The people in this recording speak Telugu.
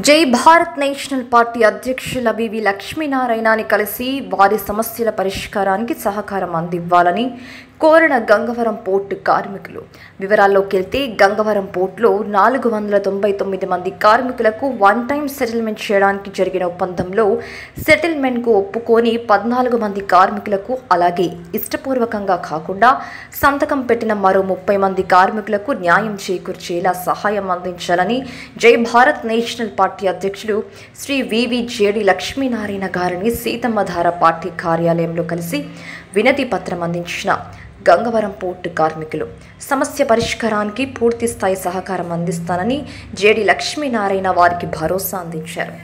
జై భారత్ నేషనల్ పార్టీ అధ్యక్షుల వివి లక్ష్మీనారాయణని కలిసి వారి సమస్యల పరిష్కారానికి సహకారం అందివ్వాలని కోరిన గంగవరం పోర్టు కార్మికులు. వివరాల్లోకి వెళ్తే గంగవరం పోర్టులో 499 మంది కార్మికులకు వన్ టైం సెటిల్మెంట్ చేయడానికి జరిగిన ఒప్పందంలో సెటిల్మెంట్కు ఒప్పుకొని 14 మంది కార్మికులకు, అలాగే ఇష్టపూర్వకంగా కాకుండా సంతకం పెట్టిన మరో 30 మంది కార్మికులకు న్యాయం చేకూర్చేలా సహాయం అందించాలని జై భారత్ నేషనల్ పార్టీ అధ్యక్షుడు శ్రీ వివి లక్ష్మీనారాయణ గారిని సీతమ్మధార పార్టీ కార్యాలయంలో కలిసి వినతి పత్రం అందించిన గంగవరం పోర్టు కార్మికులు సమస్య పరిష్కారానికి పూర్తి స్థాయి సహకారం అందిస్తానని జేడి లక్ష్మీనారాయణ వారికి భరోసా అందించారు.